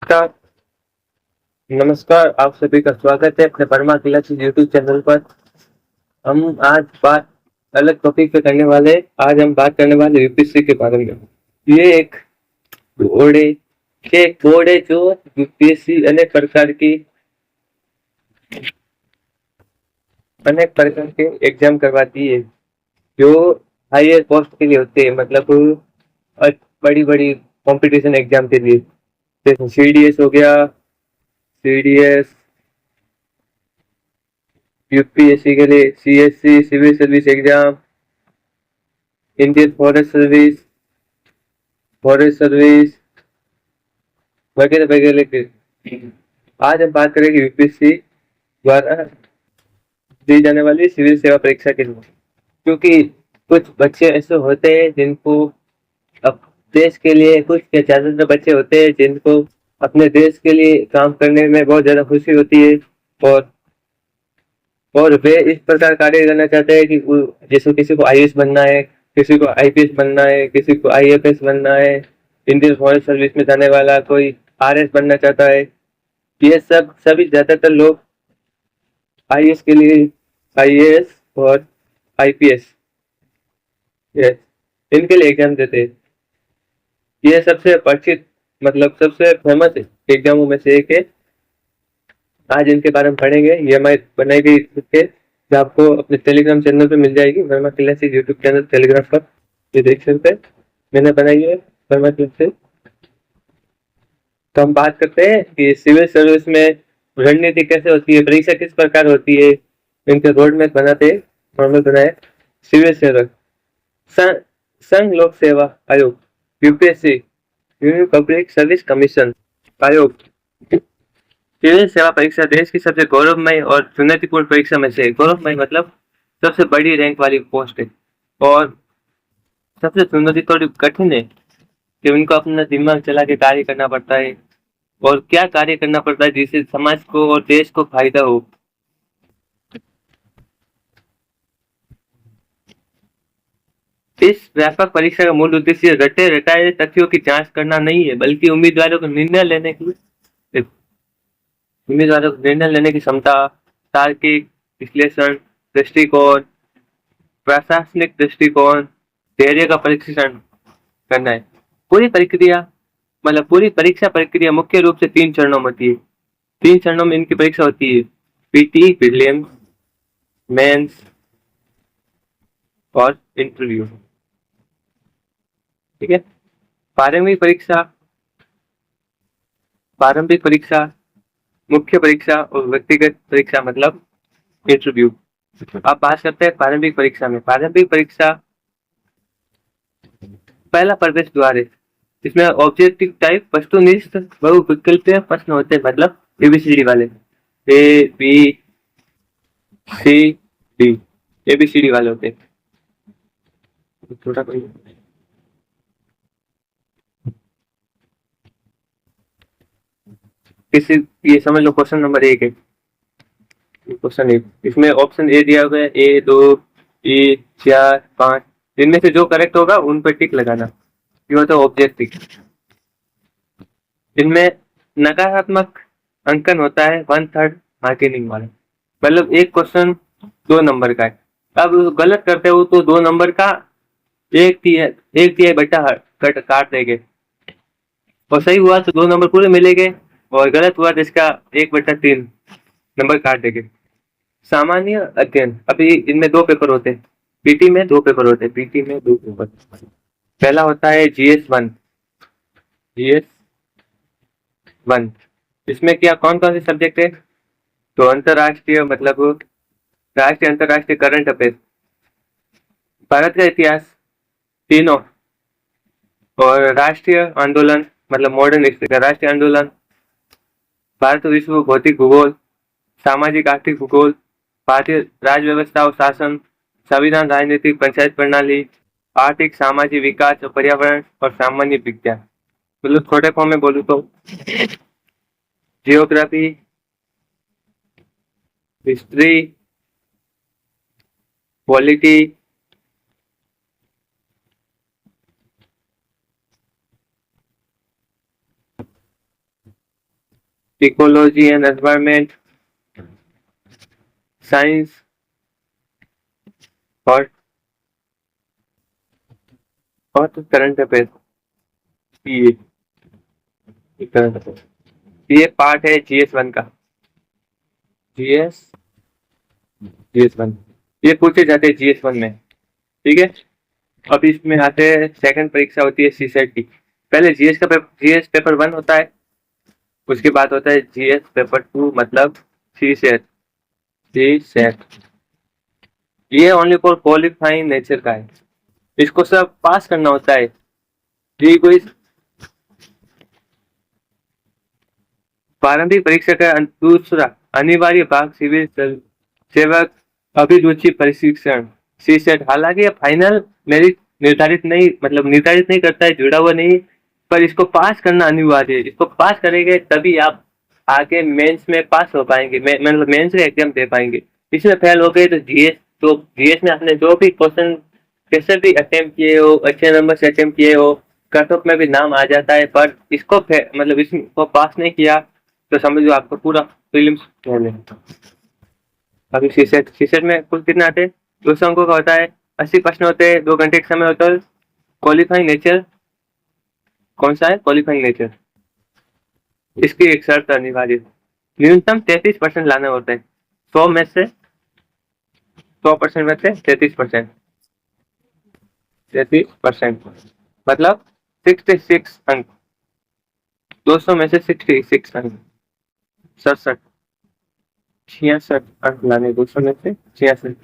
नमस्कार। नमस्कार, आप सभी का स्वागत है अपने परमा क्लासेस यूट्यूब चैनल पर। हम आज बात अलग टॉपिक पे करने वाले हैं। आज हम बात करने वाले यूपीएससी के बारे में। ये एक बोर्ड है जो यूपीएससी अनेक प्रकार के एग्जाम करवाती है जो हायर पोस्ट के लिए होते हैं, मतलब बड़ी बड़ी कंपटीशन एग्जाम के लिए, जैसे सीडीएस हो गया, सीडीएस, यूपीएससी के लिए CSC civil service exam, Indian forest service वगैरह वगैरह के। आज हम बात करेंगे यूपीएससी द्वारा दी जाने वाली सिविल सेवा परीक्षा के लिए, क्योंकि कुछ बच्चे ऐसे होते हैं जिनको अब देश के लिए, कुछ के ज्यादातर बच्चे होते हैं जिनको अपने देश के लिए काम करने में बहुत ज्यादा खुशी होती है, और और वे इस प्रकार कार्य करना चाहते हैं कि जैसे किसी को आईएएस बनना है, किसी को आईपीएस बनना है, किसी को आईएफएस बनना है, इंडियन फॉरेस्ट सर्विस में जाने वाला कोई आरएस बनना चाहता है। ये सब सभी ज्यादातर लोग आईएएस के लिए, आईएएस और आईपीएस, यस, इनके लिए एग्जाम देते हैं। ये सबसे परिचित, मतलब सबसे फेमस एग्जामों में से एक है। आज इनके बारे में पढ़ेंगे। ये हमारी बनाई गई है जो आपको अपने टेलीग्राम चैनल पे मिल जाएगी, Verma classes YouTube channel Telegram पर। ये देख सकते हैं, मैंने बनाई है वर्मा क्लासेस। तो हम बात करते हैं कि सिविल सर्विस में रणनीति कैसे होती है, परीक्षा किस प्रकार होती है, इनके रोड मैप बनाते हैं। नॉर्मल बनाए सिविल सेवक संघ लोक सेवा आयोग, UPSC, union public service commission आयोग। सिविल सेवा परीक्षा देश की सबसे गौरवमय और चुनौतीपूर्ण परीक्षा में से, गौरवमय मतलब सबसे बड़ी रैंक वाली पोस्ट है, और सबसे चुनौती थोड़ी कठिन है कि उनको अपना दिमाग चला के कार्य करना पड़ता है, और क्या कार्य करना पड़ता है जिससे समाज को और देश को फायदा हो। इस व्यापक परीक्षा का मूल उद्देश्य रटे रटाए तथ्यों की जांच करना नहीं है, बल्कि उम्मीदवारों को निर्णय लेने की क्षमता, तार्किक विश्लेषण, दृष्टिकोण, प्रशासनिक दृष्टिकोण, धैर्य का परीक्षण करना है। पूरी प्रक्रिया, मतलब पूरी परीक्षा प्रक्रिया मुख्य रूप से 3 चरणों में होती है। 3 चरणों में इनकी परीक्षा होती है: पीटी, प्रीलिम्स, मेंस और इंटरव्यू। ठीक है। प्रारंभिक परीक्षा, प्रारंभिक परीक्षा, मुख्य परीक्षा और व्यक्तिगत परीक्षा मतलब इंटरव्यू। आप बात करते हैं प्रारंभिक परीक्षा में। प्रारंभिक परीक्षा पहला प्रवेश द्वार है। इसमें ऑब्जेक्टिव टाइप वस्तुनिष्ठ बहुविकल्पीय प्रश्न होते हैं, मतलब एबीसीडी वाले, A B C D, ABCD वाले होते हैं। छोटा कोई किसी, ये समझ लो क्वेश्चन नंबर 1 है। क्वेश्चन 1, इसमें ऑप्शन ए दिया हुआ है, 1, 2, 3, 4, 5। इनमें से जो करेक्ट होगा उन पर टिक लगाना। ये होता है ऑब्जेक्टिव। इनमें नकारात्मक अंकन होता है 1/3 मार्किंग वाला, मतलब एक क्वेश्चन 2 नंबर का है। अब गलत करते हो तो 2 नंबर का एक तिहाई बट्टा काट देंगे, और सही हुआ तो 2 नंबर पूरे मिलेंगे, और गलत हुआ तो इसका 1/3 नंबर काट देंगे। सामान्य अध्ययन, अभी इनमें 2 पेपर होते हैं। पीटी में 2 पेपर होते हैं, पीटी में 2 पेपर। पहला होता है GS1, GS1। इसमें क्या कौन कौन से सब्जेक्ट है? तो अंतरराष्ट्रीय, मतलब राष्ट्रीय अंतरराष्ट्रीय करंट अफेयर, भारत का इतिहास तीनों, और राष्ट्रीय आंदोलन मतलब मॉडर्न हिस्ट्री का राष्ट्रीय आंदोलन, भारत विश्व भौतिक भूगोल, सामाजिक आर्थिक भूगोल, भारतीय राज व्यवस्था और शासन, संविधान, राजनीतिक, पंचायत प्रणाली, आर्थिक सामाजिक विकास और पर्यावरण, और सामान्य विज्ञान। मतलब छोटे फॉर्म में बोलूँ तो geography, history, polity, ecology and environment, science और तो करंट अफेयर। ये करंट अफेयर, ये पार्ट है GS1 का। जीएस GS1 ये पूछे जाते हैं GS1 में, ठीक है। अब इसमें आते हैं सेकंड परीक्षा होती है सीसेट की। पहले जीएस पेपर 1 होता है, उसके बाद होता है जीएस पेपर 2 मतलब सीसेट। सीसेट ये ओनली फॉर क्वालिफाइंग नेचर का है, इसको सब पास करना होता है। ये कोई प्रारंभिक परीक्षा का दूसरा अनिवार्य भाग सिविल सेवक अभिरुचि प्रशिक्षण सीसेट। हालांकि ये फाइनल मेरिट निर्धारित नहीं करता है, जुड़ा हुआ नहीं, पर इसको पास करना अनिवार्य है। इसको पास करेंगे तभी आप आगे मेंस में पास हो पाएंगे, मतलब मेंस का एग्जाम दे पाएंगे। इसमें फेल हो गए तो जीएस में आपने जो भी क्वेश्चन कैसे भी अटेम्प्ट किए हो, अच्छे नंबर से अटेम्प्ट किए हो, कट ऑफ में भी नाम आ जाता है। पर इसको मतलब इसको पास नहीं किया तो समझ लो आपको पूरा प्रीलिम्स फेल है। अभी सीसेट में कुल कितना आते हैं? 200 अंकों का होता है, 80 प्रश्न होते हैं, 2 घंटे का समय होता है। क्वालिफाइंग नेचर कौन सा है? Qualifying nature. इसकी एक शर्त अनिवार्य, न्यूनतम 33% लाना होता है। 100 में से 100% में से 33%, 33% मतलब 66 अंक। 200 में से 66 अंक, 67 66 अंक लाने, 200 में से 66।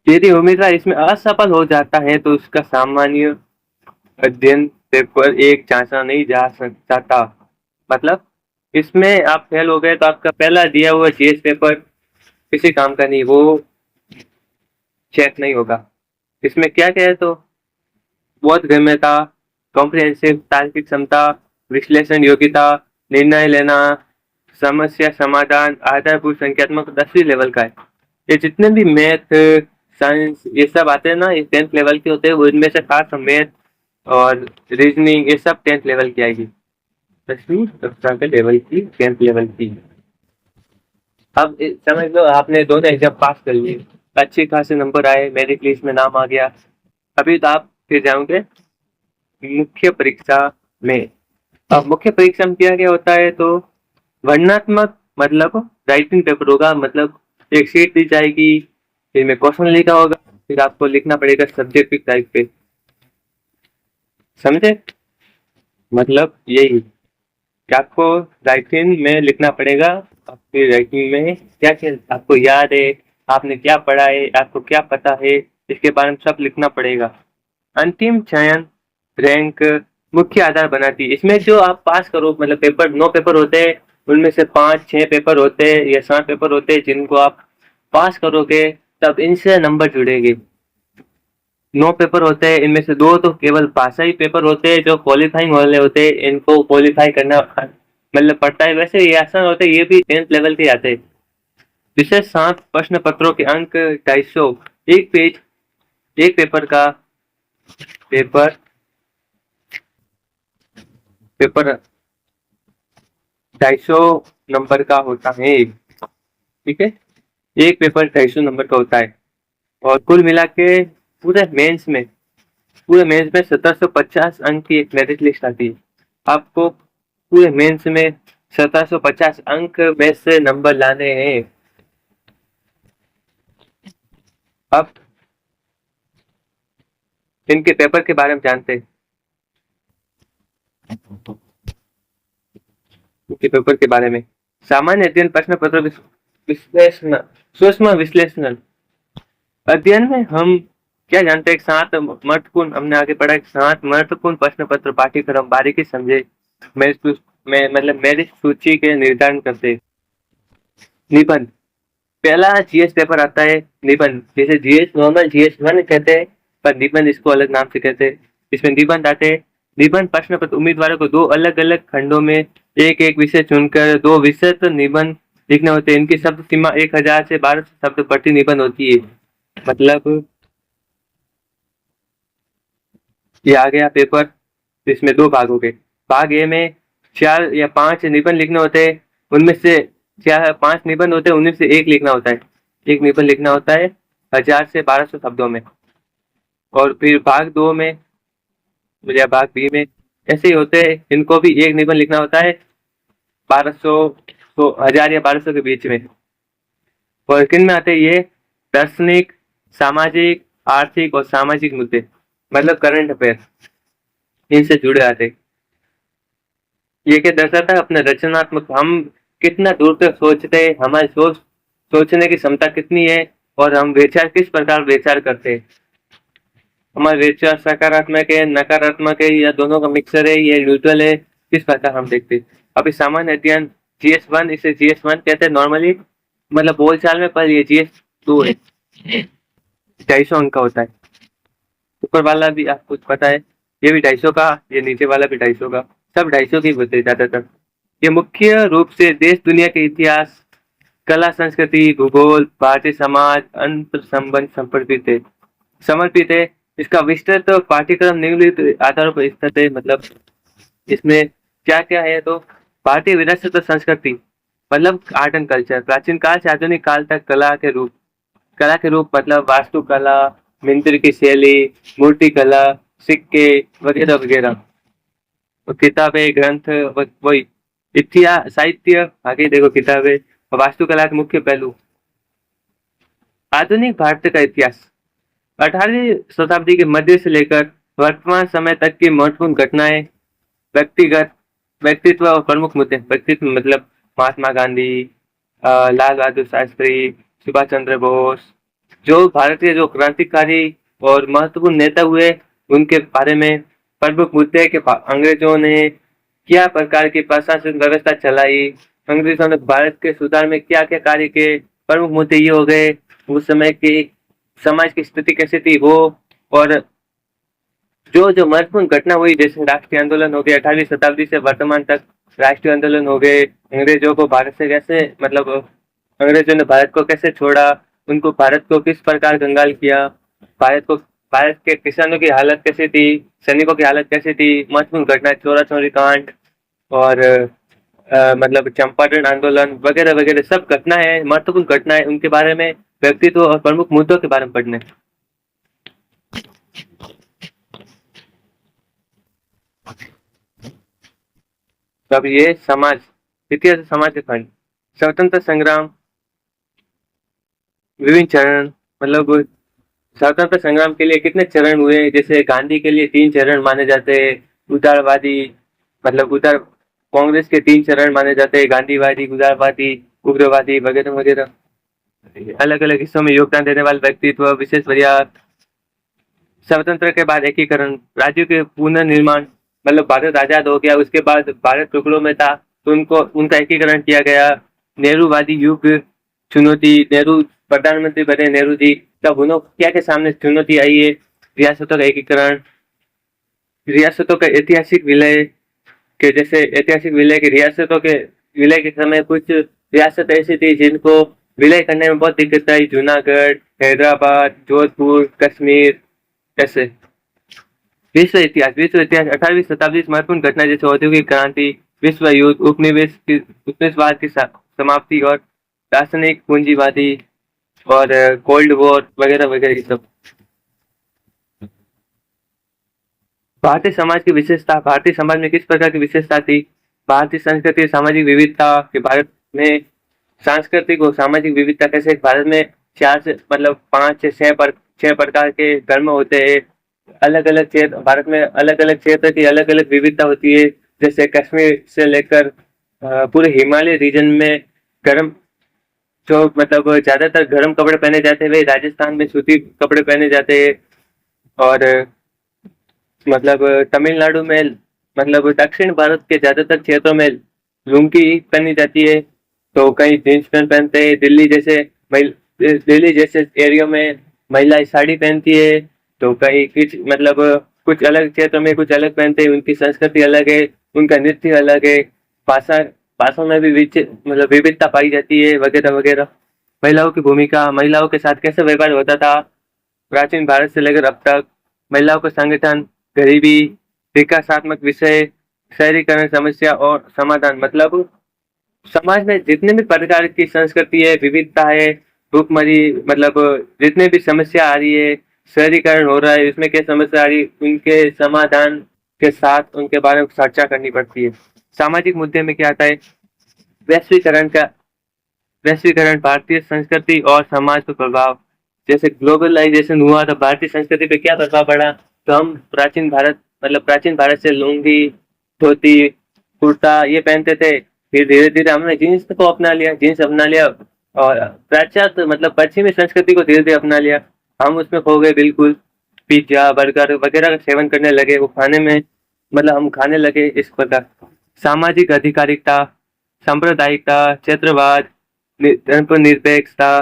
यदि उम्मीदवार इसमें असफल हो जाता है तो उसका सामान्य अध्ययन पेपर 1 जांचा नहीं जा सकता। मतलब इसमें आप फेल हो गए तो आपका पहला दिया हुआ जीएस पेपर किसी काम का नहीं, वो चेक नहीं होगा। इसमें क्या क्या है तो बोध गम्यता, कॉम्प्रिहेंसिव तार्किक क्षमता, विश्लेषण योग्यता, निर्णय लेना, समस्या समाधान, आधारभूत संख्यात्मक 10वीं लेवल का है। ये जितने भी मैथ साइंस ये सब आते हैं ना, ये 10th लेवल के होते हैं। उनमें से खास मैथ और रीजनिंग ये सब 10th लेवल की आएगी, 10वीं कक्षा के लेवल की, 10th लेवल की। अब समझ लो आपने दोनों एग्जाम पास कर लिए, अच्छे खासे नंबर आए, मेरिट लिस्ट में नाम आ गया। अभी तो आप फिर जाओगे मुख्य परीक्षा में। अब मुख्य परीक्षा में क्या क्या होता है तो वर्णनात्मक मतलब राइटिंग पेपर होगा, मतलब एक शीट दी जाएगी, फिर में क्वेश्चन लिखा होगा, फिर आपको लिखना पड़ेगा सब्जेक्टिव टाइप पे। समझे? मतलब यही कि आपको राइटिंग में लिखना पड़ेगा, आपकी राइटिंग में क्या क्या आपको याद है, आपने क्या पढ़ा है, आपको क्या पता है, इसके बारे में सब लिखना पड़ेगा। अंतिम चयन रैंक मुख्य आधार बनाती है। इसमें जो आप पास करो, मतलब पेपर 9 पेपर होते हैं, उनमें से 5-6 पेपर होते हैं या 7 पेपर होते हैं जिनको आप पास करोगे तब इनसे नंबर जुड़ेंगे। 9 पेपर होते हैं, इनमें से 2 तो केवल भाषाई पेपर होते हैं जो क्वालिफाइंग वाले होते हैं, इनको क्वालिफाई करना मतलब पड़ता है। वैसे ये आसान होते हैं, ये भी 10th लेवल के आते हैं। विशेष 7 प्रश्न पत्रों के अंक 250, एक पेज, एक पेपर का पेपर 250 नंबर का होता है, ठीक है। एक पेपर 250 नंबर का होता है और कुल मिला के पूरे मेंस में 1750 अंक की एक मेरिट लिस्ट आती है। आपको पूरे मेंस में 1750 अंक में से नंबर लाने हैं। अब इनके पेपर के बारे में जानते हैं। इनके पेपर के बारे में सामान्य अध्ययन प्रश्न पत्र विश्लेषण, सूक्ष्म विश्लेषण अध्ययन में हम क्या जानते हैं? 7 महत्वपूर्ण, हमने आगे पढ़ा 7 महत्वपूर्ण प्रश्न पत्र पाठ्यक्रम बारीकी समझे, मेरिट सूची के निर्धारण करते। निबंध, पहला जीएस पेपर आता है निबंध, जैसे जीएस नॉर्मल GS1 कहते हैं, पर निबंध इसको अलग नाम से कहते हैं। इसमें निबंध आते हैं। निबंध प्रश्न पत्र उम्मीदवारों को 2 अलग अलग खंडों में एक एक विषय चुनकर 2 विस्तृत निबंध लिखने होते हैं। इनकी शब्द सीमा 1000 से 1200 शब्द प्रति निबंध होती है। मतलब ये आ गया पेपर, इसमें 2 भाग हो गए। भाग ए में 4 या 5 निबंध लिखने होते हैं, उनमें से 4-5 निबंध होते हैं, उनमें से 1 लिखना होता है। 1 निबंध लिखना होता है 1000 से 1200 शब्दों में। और फिर भाग 2 में या भाग बी में ऐसे ही होते हैं, इनको भी 1 निबंध लिखना होता है 1200 तो 1000 या 1200 के बीच में। और किन में आते हैं ये? दार्शनिक, सामाजिक, आर्थिक और सामाजिक मुद्दे, मतलब करंट अफेयर, इनसे जुड़े आते हैं। ये क्या दर्शाता है? अपने रचनात्मक हम कितना दूर तक सोचते हैं, हमारी सोचने की क्षमता कितनी है, और हम विचार किस प्रकार विचार करते हैं। हमारे विचार सकारात्मक है, नकारात्मक है, या दोनों का मिक्सर है, ये न्यूट्रल है, किस प्रकार हम देखते हैं। अभी सामान्य अध्ययन GS1, इसे GS1 कहते हैं नॉर्मली, मतलब बोलचाल में, पर ये GS2 है, 250 अंक का होता है। ऊपर वाला भी आपको पता है, ये भी 250 का, ये नीचे वाला भी 250 का, सब 250 की होते हैं ज्यादातर। ये मुख्य रूप से देश दुनिया के इतिहास, कला संस्कृति, भूगोल, भारतीय समाज, अंतर संबंध समर्पित है। इसका विस्तृत पाठ्यक्रम निम्नलिखित आधारों पर स्थित है, मतलब इसमें क्या क्या है तो भारतीय विरासत और संस्कृति, मतलब आर्ट एंड कल्चर, प्राचीन काल से आधुनिक काल तक कला के रूप मतलब वास्तुकला, मिंत्र की शैली, मूर्ति कला, सिक्के वगैरह वगैरह। किताबें, ग्रंथ, वही इतिहास, साहित्य, आगे देखो किताबें, वास्तुकला के मुख्य पहलू। आधुनिक भारत का इतिहास 18वीं शताब्दी के मध्य से लेकर वर्तमान समय तक की महत्वपूर्ण घटनाएं, व्यक्तिगत व्यक्तित्व और प्रमुख मुद्दे। व्यक्तित्व मतलब महात्मा गांधी, लाल बहादुर शास्त्री, सुभाष चंद्र बोस, जो भारतीय जो क्रांतिकारी और महत्वपूर्ण नेता हुए, उनके बारे में। प्रमुख मुद्दे के अंग्रेजों ने क्या प्रकार की प्रशासन व्यवस्था चलाई, अंग्रेजों ने भारत के सुधार में क्या क्या कार्य किए। प्रमुख मुद्दे ये हो गए, उस समय की समाज की स्थिति कैसी थी वो, और जो महत्वपूर्ण घटना हुई, जैसे राष्ट्रीय आंदोलन हो गए 18वीं शताब्दी से वर्तमान तक, राष्ट्रीय आंदोलन हो गए, अंग्रेजों को भारत से कैसे, मतलब अंग्रेजों ने भारत को कैसे छोड़ा, उनको भारत को किस प्रकार कंगाल किया, भारत के किसानों की हालत कैसी थी, सैनिकों की हालत कैसी थी, महत्वपूर्ण घटना चौरा चौरी कांड, और मतलब चंपारण आंदोलन वगैरह वगैरह, सब घटनाएं, महत्वपूर्ण घटनाएं, उनके बारे में, व्यक्तित्व और प्रमुख मुद्दों के बारे में पढ़ने। तब ये समाज, इतिहास समाज के खंड, स्वतंत्र संग्राम, विभिन्न चरण, मतलब स्वतंत्र संग्राम के लिए कितने चरण हुए, जैसे गांधी के लिए 3 चरण माने जाते हैं, उदारवादी, मतलब उदार कांग्रेस के 3 चरण माने जाते हैं, गांधीवादी, उदारवादी, उग्रवादी वगैरह वगैरह। अलग अलग हिस्सों में योगदान देने वाले व्यक्तित्व, विशेष प्रयास। स्वतंत्र के बाद एकीकरण, राज्यों के पुनर्निर्माण, मतलब भारत आजाद हो गया, उसके बाद भारत टुकड़ों में था, तो उनका एकीकरण किया गया। नेहरूवादी युग, चुनौती, नेहरू प्रधानमंत्री बने नेहरू जी, तब उन्होंने क्या के सामने चुनौती आई है? रियासतों का एकीकरण, रियासतों का ऐतिहासिक विलय, के जैसे ऐतिहासिक विलय की रियासतों के विलय के समय कुछ रियासत ऐसी थी जिनको विलय करने में बहुत दिक्कत आई, जूनागढ़, हैदराबाद, जोधपुर, कश्मीर, ऐसे। विश्व इतिहास 18वीं शताब्दी से महत्वपूर्ण घटना जैसे औद्योगिक क्रांति, विश्व युद्ध, उपनिवेशवाद की समाप्ति, और रासायनिक पूंजीवादी, और कोल्ड वॉर वगैरह वगैरह, सब। भारतीय समाज की विशेषता, भारतीय समाज में किस प्रकार की विशेषता थी? भारतीय संस्कृति, सामाजिक विविधता, के भारत में सांस्कृतिक और सामाजिक विविधता कैसे, भारत में 4 से मतलब 5 से 6 प्रकार के धर्म होते हैं, अलग अलग क्षेत्र, भारत में अलग अलग क्षेत्र की अलग अलग विविधता होती है, जैसे कश्मीर से लेकर पूरे हिमालय रीजन में गर्म, जो मतलब ज्यादातर गर्म कपड़े पहने जाते हैं, राजस्थान में सूती कपड़े पहने जाते हैं, और मतलब तमिलनाडु में, मतलब दक्षिण भारत के ज्यादातर क्षेत्रों में लुंगी पहनी जाती है, तो कहीं जींस पैंट पहनते हैं। दिल्ली जैसे एरिया में महिलाएं साड़ी पहनती है, तो कहीं कुछ अलग क्षेत्र में कुछ अलग पहनते हैं, उनकी संस्कृति अलग है, उनका नृत्य अलग है, भाषा भाषा में भी मतलब विविधता पाई जाती है, वगैरह वगैरह। महिलाओं की भूमिका, महिलाओं के साथ कैसे व्यवहार होता था प्राचीन भारत से लेकर अब तक, महिलाओं का संगठन, गरीबी, विकासात्मक विषय, शहरीकरण समस्या और समाधान। मतलब समाज में जितने भी प्रकार की संस्कृति है, विविधता है, भूखमरी, मतलब जितने भी समस्या आ रही है, शहरीकरण हो रहा है, इसमें क्या समस्या आ रही है, उनके समाधान के साथ उनके बारे में चर्चा करनी पड़ती है। सामाजिक मुद्दे में क्या आता है? वैश्वीकरण का वैश्वीकरण, भारतीय संस्कृति और समाज पर प्रभाव। जैसे ग्लोबलाइजेशन हुआ तो भारतीय संस्कृति पे क्या प्रभाव पड़ा? तो हम प्राचीन भारत से लुंगी, धोती, कुर्ता ये पहनते थे। फिर धीरे धीरे हमने जीन्स अपना लिया और पाश्चात्य मतलब पश्चिमी संस्कृति को धीरे धीरे अपना लिया। हम उसमें खो गए बिल्कुल। पिज्जा, बर्गर वगैरह का सेवन करने लगे, वो खाने में मतलब हम खाने लगे इस प्रकार। सामाजिक अधिकारिकता, सांप्रदायिकता, क्षेत्रवाद, धर्मनिरपेक्षता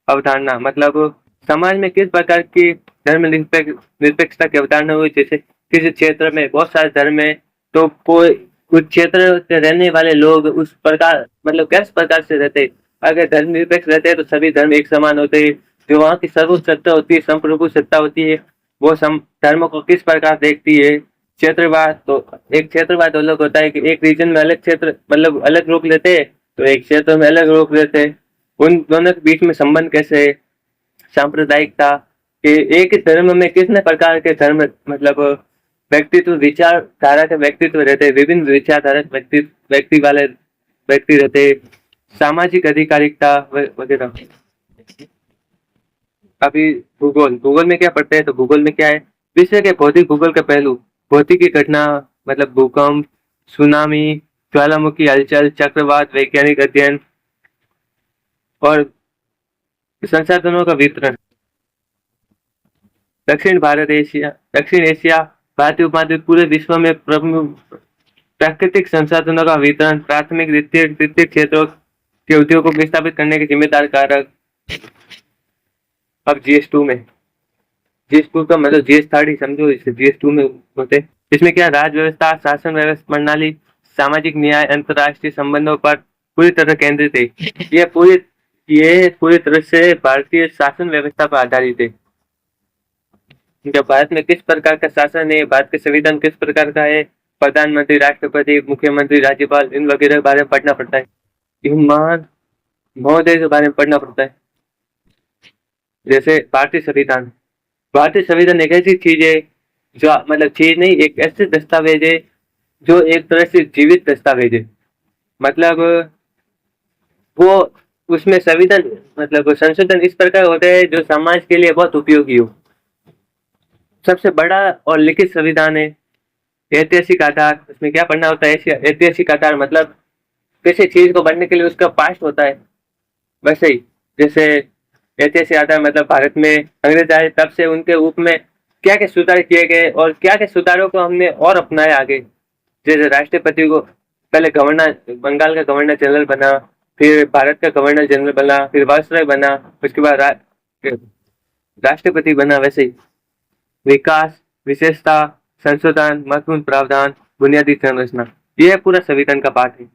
अवधारणा। मतलब समाज में किस प्रकार की निरपेक्षता की अवधारणा हुई? जैसे किसी क्षेत्र में बहुत सारे धर्म है, तो कोई कुछ क्षेत्र के रहने वाले लोग उस प्रकार मतलब किस प्रकार से रहते? अगर धर्म निरपेक्ष रहते हैं तो सभी धर्म एक समान होते हैं। जो वहाँ की सर्वोच्च सत्ता होती है, संप्रभु सत्ता होती है, वो धर्म को किस प्रकार देखती है। क्षेत्रवाद, तो एक क्षेत्रवाद अलग होता है कि एक रीजन में अलग क्षेत्र मतलब अलग रूप लेते हैं, तो एक क्षेत्र में अलग रूप लेते हैं। उन दोनों के बीच में संबंध कैसे है? सांप्रदायिकता कि एक ही धर्म में कितने प्रकार के धर्म मतलब व्यक्तित्व, विचारधारा के व्यक्तित्व रहते हैं, विभिन्न विचारधारा व्यक्ति वाले व्यक्ति रहते हैं। सामाजिक अधिकारिकता वगैरह। अभी भूगोल में क्या पढ़ते हैं? तो भूगोल में क्या है? विश्व के भौतिक भूगोल का पहलू, भौतिकी घटना मतलब भूकंप, सुनामी, ज्वालामुखी हलचल, चक्रवात, वैज्ञानिक अध्ययन और संसाधनों का वितरण। दक्षिण एशिया, भारतीय उपमहाद्वीप, पूरे विश्व में प्रमुख प्राकृतिक संसाधनों का वितरण, प्राथमिक द्वितीय क्षेत्रों के उद्योगों को विस्थापित करने के जिम्मेदार कारक। अब जीएस टू का मतलब जीएस थर्ड समझो, इसे जीएस टू में होते। इसमें क्या? राज्य व्यवस्था, शासन व्यवस्था प्रणाली, सामाजिक न्याय, अंतर्राष्ट्रीय संबंधों पर पूरी तरह केंद्रित है। ये पूरी तरह से भारतीय शासन व्यवस्था पर आधारित है। जब भारत में किस प्रकार का शासन है, भारत के संविधान किस प्रकार का है, प्रधानमंत्री, राष्ट्रपति, मुख्यमंत्री, राज्यपाल, इन वगैरह के बारे में पढ़ना पड़ता है। इन महान महोदय के बारे में पढ़ना पड़ता है। जैसे भारतीय संविधान एक ऐसी चीज है जो मतलब चीज नहीं, एक ऐसे दस्तावेज है जो एक तरह से जीवित दस्तावेज है। मतलब वो उसमें संविधान मतलब संशोधन इस प्रकार होते हैं जो समाज के लिए बहुत उपयोगी हो। सबसे बड़ा और लिखित संविधान है। ऐतिहासिक आधार, उसमें क्या पढ़ना होता है? ऐतिहासिक आधार मतलब किसी चीज को बनने के लिए उसका पास्ट होता है। वैसे ही जैसे ऐतिहासिक आधार मतलब भारत में अंग्रेज आए तब से उनके रूप में क्या क्या सुधार किए गए और क्या क्या सुधारों को हमने और अपनाया आगे। जैसे राष्ट्रपति को पहले गवर्नर, बंगाल का गवर्नर जनरल बना, फिर भारत का गवर्नर जनरल बना, फिर वायसराय बना, उसके बाद राष्ट्रपति बना। वैसे ही विकास, विशेषता, संशोधन, महत्वपूर्ण प्रावधान, बुनियादी संरचना, यह पूरा संविधान का पाठ है।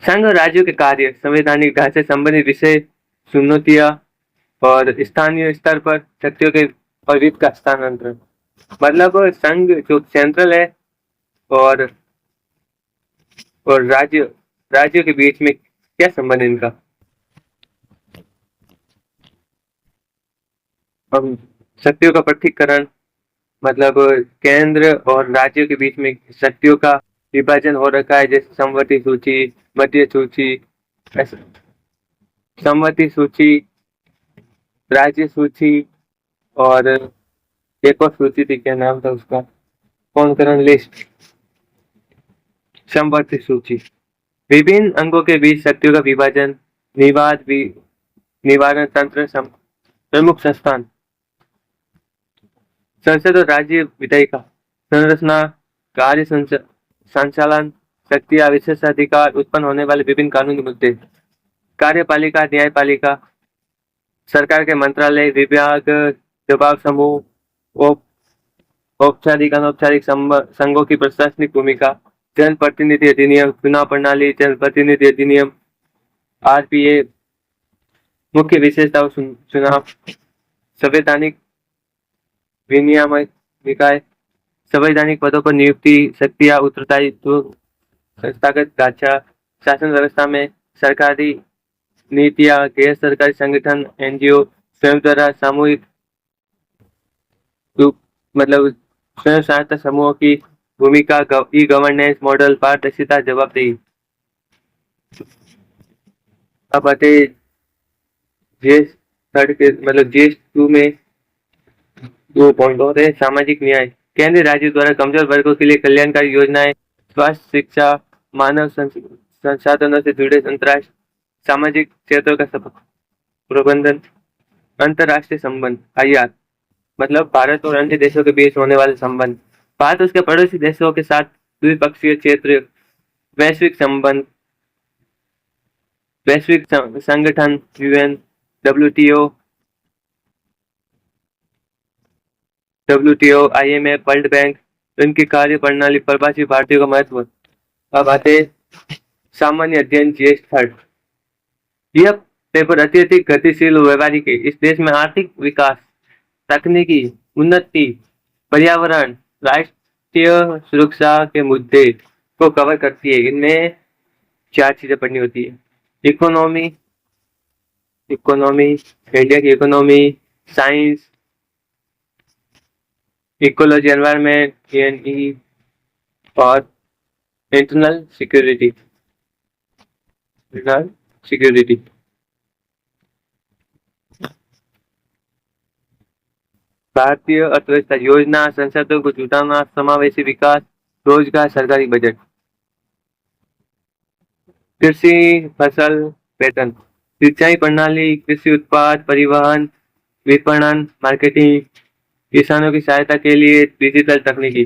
संघ और राज्यों के कार्य, संवैधानिक ढांचे संबंधित विषय, चुनौतियां और स्थानीय स्तर पर शक्तियों के और वित्त का हस्तांतरण। मतलब संघ जो सेंट्रल है और राज्यों के बीच में क्या संबंध है इनका? हम शक्तियों का पृथक्करण मतलब केंद्र और राज्यों के बीच में शक्तियों का विभाजन हो रखा है। जैसे समवर्ती सूची, मध्य सूची, समवर्ती सूची, राज्य सूची और एक और सूची थी, क्या नाम था उसका? कौन लिस्ट, समवर्ती सूची। विभिन्न अंगों के बीच शक्तियों का विभाजन, विवाद निवारण तंत्र, प्रमुख संस्थान, संसद और राज्य विधायिका, संरचना, कार्य संचालन, शक्तियां, विशेषाधिकार, उत्पन्न होने वाले विभिन्न कानूनी मुद्दे, कार्यपालिका, न्यायपालिका, सरकार के मंत्रालय, विभाग, जवाब समूह, औपचारिक अनौपचारिक संघों की प्रशासनिक भूमिका, जन प्रतिनिधि अधिनियम, चुनाव प्रणाली, जन प्रतिनिधि अधिनियम, आरपीए, मुख्य विशेषताओं चुनाव, संवैधानिक विनियामक निकाय, संवैधानिक पदों पर नियुक्ति, शक्तियां, उत्तरदायित्व, संस्थागत ढांचा, शासन व्यवस्था में सरकारी नीतियां, गैर सरकारी संगठन, एनजीओ, स्वयं द्वारा सामूहिक रूप मतलब स्वयं सहायता समूहों की भूमिका, ई गवर्नेंस मॉडल, पारदर्शिता, जवाबदेही। अब आते जीएस थर्ड के जीएस 2 में 2 पॉइंट और है। सामाजिक न्याय, केंद्र राज्य द्वारा कमजोर वर्गों के लिए कल्याणकारी योजनाएं, स्वास्थ्य, शिक्षा, मानव संसाधनों से जुड़े अंतरराष्ट्रीय सामाजिक क्षेत्रों का प्रबंधन। अंतरराष्ट्रीय संबंध, आईआर मतलब भारत और अन्य देशों के बीच होने वाले संबंध, भारत उसके पड़ोसी देशों के साथ द्विपक्षीय क्षेत्र, वैश्विक संबंध, वैश्विक संगठन, UN, WTO, IMF, world bank, उनकी कार्य प्रणाली, प्रवासी भारतीयों का महत्व। अब आते सामान्य अध्ययन जीएस थर्ड। यह पेपर अत्यधिक गतिशील और व्यवहारिक है। इस देश में आर्थिक विकास, तकनीकी उन्नति, पर्यावरण, राष्ट्रीय सुरक्षा के मुद्दे को कवर करती है। इनमें 4 चीजें पढ़नी होती है। इकोनॉमी, इंडिया की economy, science, ecology, environment, NE, और इंटरनल सिक्योरिटी। भारतीय अर्थव्यवस्था, योजना, संसाधनों को जुटाना, समावेशी विकास, रोजगार, सरकारी बजट। कृषि फसल पैटर्न, सिंचाई प्रणाली, कृषि उत्पाद, परिवहन, विपणन, मार्केटिंग, किसानों की सहायता के लिए डिजिटल तकनीकी।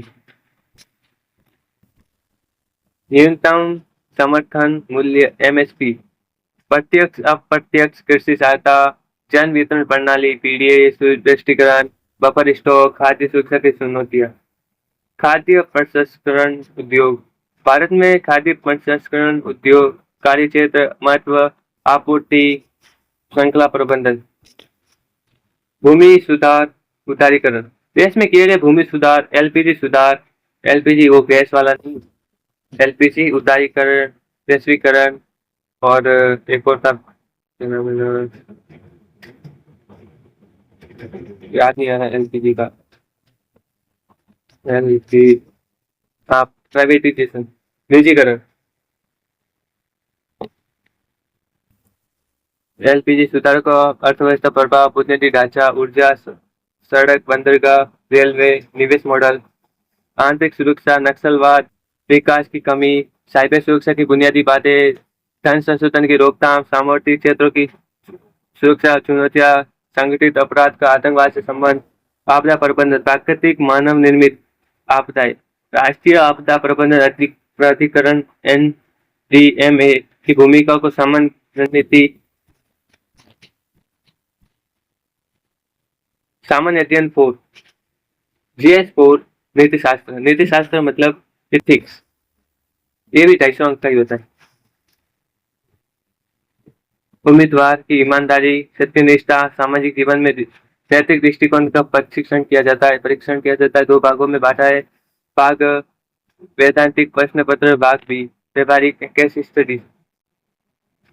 न्यूनतम समर्थन मूल्य एमएसपी, प्रत्यक्ष अप्रत्यक्ष कृषि सहायता, जन वितरण प्रणाली, पीडीए, सुदृष्टिकरण, बफर स्टॉक, खाद्य सुरक्षा की चुनौतियां। खाद्य प्रसंस्करण उद्योग, भारत में खाद्य प्रसंस्करण उद्योग कार्य क्षेत्र, महत्व, आपूर्ति श्रृंखला प्रबंधन। भूमि सुधार उदारीकरण, देश में किए गए भूमि सुधार, एलपीजी सुधार, एलपीजी वो गैस वाला नहीं, एलपीजी उदारीकरण, वैश्वीकरण, और एक और था याद नहीं आ रहा एलपीजी का, प्राइवेटाइजेशन, निजीकरण। एलपीजी सुधार का अर्थव्यवस्था प्रभाव, बुनियादी ढांचा, ऊर्जा, सड़क, बंदरगाह, रेलवे, निवेश मॉडल। आंतरिक सुरक्षा, नक्सलवाद, विकास की कमी, साइबर सुरक्षा की बुनियादी बातें, धन संशोधन की रोकथाम, सामरिक क्षेत्रों की सुरक्षा चुनौतियां, संगठित अपराध का आतंकवाद से संबंध, आपदा प्रबंधन, प्राकृतिक मानव निर्मित आपदाएं, राष्ट्रीय आपदा प्रबंधन प्राधिकरण एनडीएमए की भूमिका को सामान्य रणनीति। सामान्य अध्ययन 4, जीएस 4, नीति शास्त्र। नीति शास्त्र मतलब इथिक्स, ये भी 250 अंक का ही होता है। उम्मीदवार की ईमानदारी, सत्यनिष्ठा, सामाजिक जीवन में नैतिक दृष्टिकोण का परीक्षण किया जाता है। 2 भागों में बांटा है। भाग वैधांतिक प्रश्न पत्र, भाग बी व्यवहारिक केस स्टडी।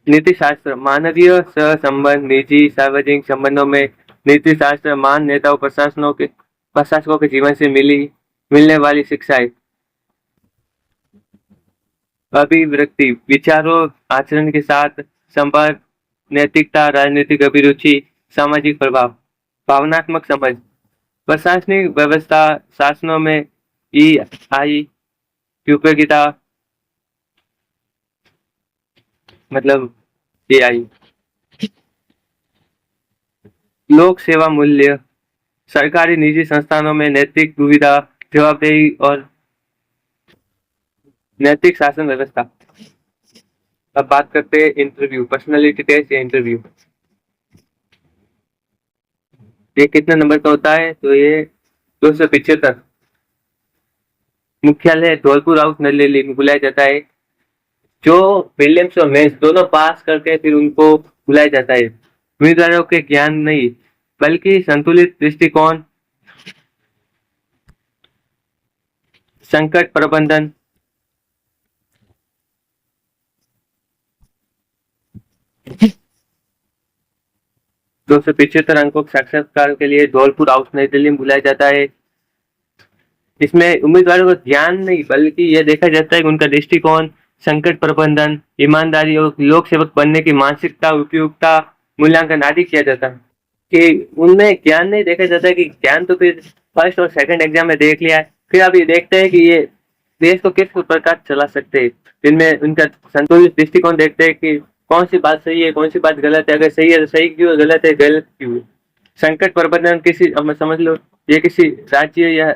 नीति शास्त्र, मानवीय सह संबंध, निजी सार्वजनिक संबंधों में नीति शास्त्र महान नेताओं प्रशासकों के जीवन से मिलने वाली शिक्षाएं। अभिव्यक्ति, विचारों आचरण के साथ संपर्क, नैतिकता, राजनीतिक अभिरुचि, सामाजिक प्रभाव। भावनात्मक समझ, प्रशासनिक व्यवस्था शासनों में ई आई की उपयोगिता मतलब AI। लोक सेवा मूल्य, सरकारी निजी संस्थानों में नैतिक दुविधा, जवाबदेही और नैतिक शासन व्यवस्था। अब बात करते हैं इंटरव्यू, पर्सनालिटी टेस्ट या इंटरव्यू। ये कितने नंबर का होता है? तो ये 275। मुख्यालय धौलपुर हाउस नलिली में बुलाया जाता है। जो विलियम्स और मेंस दोनों पास करके फिर उनको बुलाया जाता है। उम्मीदवारों के ज्ञान नहीं बल्कि संतुलित दृष्टिकोण, संकट प्रबंधन, 275 अंकों के साक्षात्कार के लिए धौलपुर हाउस नई दिल्ली में बुलाया जाता है। इसमें उम्मीदवारों को ध्यान नहीं बल्कि यह देखा जाता है कि उनका दृष्टिकोण, संकट प्रबंधन, ईमानदारी और लोक सेवक बनने की मानसिकता, उपयुक्ता मूल्यांकन आदि किया जाता है। कि उनमें ज्ञान नहीं देखा जाता कि ज्ञान तो फिर फर्स्ट और सेकंड एग्जाम में देख लिया है, फिर आप ये देखते हैं कि ये देश को किस प्रकार चला सकते हैं। जिनमें उनका संतुलित दृष्टिकोण देखते हैं कि कौन सी बात सही है, कौन सी बात गलत है, अगर सही है तो सही क्यों, गलत है गलत क्यों। संकट प्रबंधन किसी, अब समझ लो ये किसी राज्य या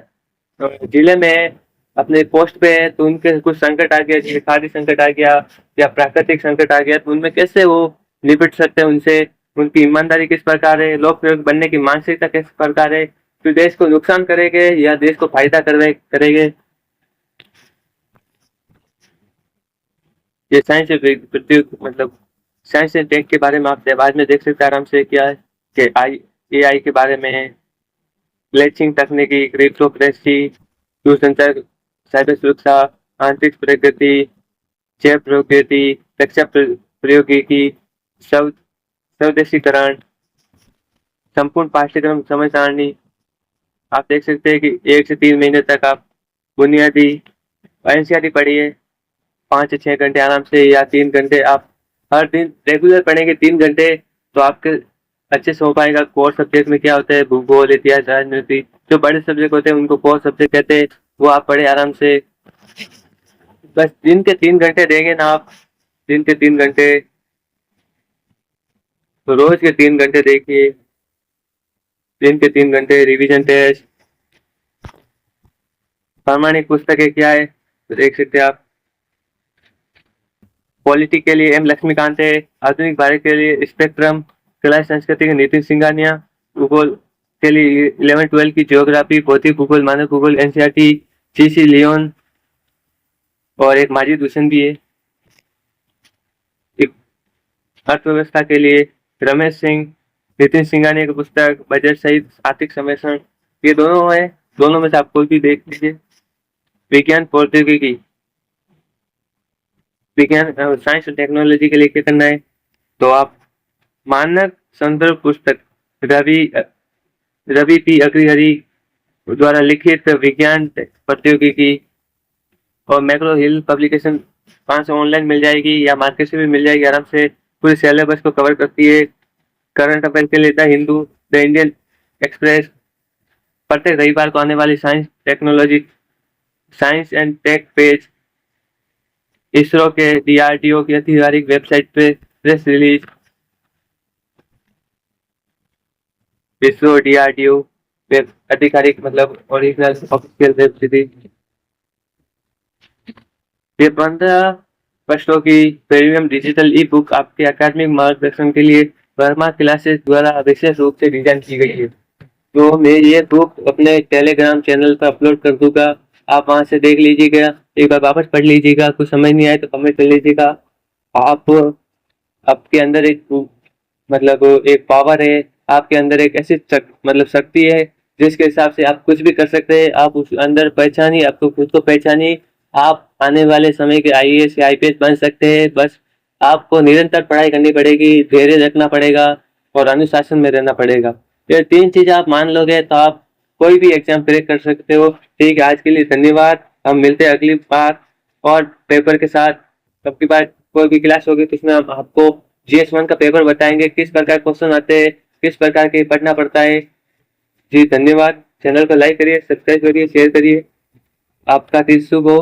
जिले में अपने पोस्ट पे है, तो उनके कुछ संकट आ गया, जैसे खाद्य संकट आ गया या प्राकृतिक संकट आ गया, तो उनमें कैसे वो निपट सकते हैं उनसे, उनकी ईमानदारी किस प्रकार है, लोक सेवक बनने की मानसिकता किस प्रकार है, तो देश को नुकसान करेंगे या देश को फायदा करेंगे। ये साइंस मतलब साइंस एंड टेक के बारे में आप बाद में देख सकते हैं आराम से, क्या है कि AI के बारे में, ग्लेचिंग तकनीकी, क्रिप्टोकरेंसी, दूरसंचार, साइबर सुरक्षा, आंतरिक प्रगति, जैव प्रौद्योगिकी, रक्षा प्रौद्योगिकी, स्वदेशीकरण, संपूर्ण पाठ्यक्रम समय सारणी। आप देख सकते हैं कि 1 से 3 महीने तक आप बुनियादी NCERT पढ़िए 5 से 6 घंटे आराम से, या 3 घंटे आप हर दिन रेगुलर पढ़ेंगे 3 घंटे, तो आपके अच्छे से हो पाएगा। कोर सब्जेक्ट में क्या होता है, भूगोल, इतिहास, राजनीति, जो बड़े सब्जेक्ट होते हैं उनको कोर सब्जेक्ट कहते हैं, वो आप पढ़े आराम से। बस दिन के 3 घंटे देंगे ना आप, दिन के 3 घंटे, तो रोज के 3 घंटे देखिए, दिन के 3 घंटे रिवीजन टेस्ट। प्रामाणिक पुस्तकें क्या है तो देख सकते हैं आप, पॉलिटी के लिए M लक्ष्मीकांत है, आधुनिक भारत के लिए स्पेक्ट्रम, कला संस्कृति के नितिन सिंघानिया, भूगोल के लिए 11-12 की ज्योग्राफी, भौतिक भूगोल, मानव भूगोल NCERT, CC लियोन, और एक माजिद हुसैन भी है। एक अर्थव्यवस्था के लिए रमेश सिंह, नितिन सिंघानिया की पुस्तक बजट सहित आर्थिक सर्वेक्षण, ये दोनों है, दोनों में से आप कोई भी देख लीजिए। विज्ञान प्रौद्योगिकी, विज्ञान साइंस और टेक्नोलॉजी के लिए क्या करना है, तो आप मानक संदर्भ पुस्तक रवि P अग्रहरि द्वारा लिखित विज्ञान प्रौद्योगिकी और मैक्रो हिल पब्लिकेशन 500 ऑनलाइन मिल जाएगी या मार्केट से भी मिल जाएगी आराम से, पूरे सिलेबस को कवर करती है। करंट अफेयर के लिए the Hindu, the Indian Express, प्रत्येक रविवार को आने वाली science technology, science and tech page, ISRO के DRDO की आधिकारिक वेबसाइट पे press release, ISRO DRDO web आधिकारिक मतलब ओरिजिनल ऑफिशियल वेबसाइट। ये 15 पृष्ठों की प्रीमियम डिजिटल ई बुक आपके अकादमिक मार्गदर्शन के लिए वर्मा क्लासेस द्वारा विशेष रूप से डिजाइन की गई है। तो मैं ये बुक अपने टेलीग्राम चैनल पर अपलोड कर दूंगा, आप वहां से देख लीजिएगा, एक बार वापस पढ़ लीजिएगा, कुछ समझ नहीं आए तो कमेंट कर लीजिएगा। आप आपके अंदर एक मतलब एक पावर है, आपके अंदर एक ऐसी मतलब शक्ति है जिसके हिसाब से आप कुछ भी कर सकते हैं। आप उस अंदर पहचानिए, आपको खुद को पहचानिए, आप आने वाले समय के IAS या IPS बन सकते हैं। बस आपको निरंतर पढ़ाई करनी पड़ेगी, धैर्य रखना पड़ेगा और अनुशासन में रहना पड़ेगा। ये 3 चीज आप मान लोगे तो आप कोई भी एग्जाम क्रैक कर सकते हो। ठीक है, आज के लिए धन्यवाद। हम मिलते हैं अगली बार और पेपर के साथ। अब की बार कोई भी क्लास होगी तो इसमें हम आपको GS1 का पेपर बताएंगे, किस प्रकार क्वेश्चन आते हैं, किस प्रकार के पढ़ना पड़ता है। जी धन्यवाद। चैनल को लाइक करिए, सब्सक्राइब करिए, शेयर करिए। आपका दिन शुभ हो।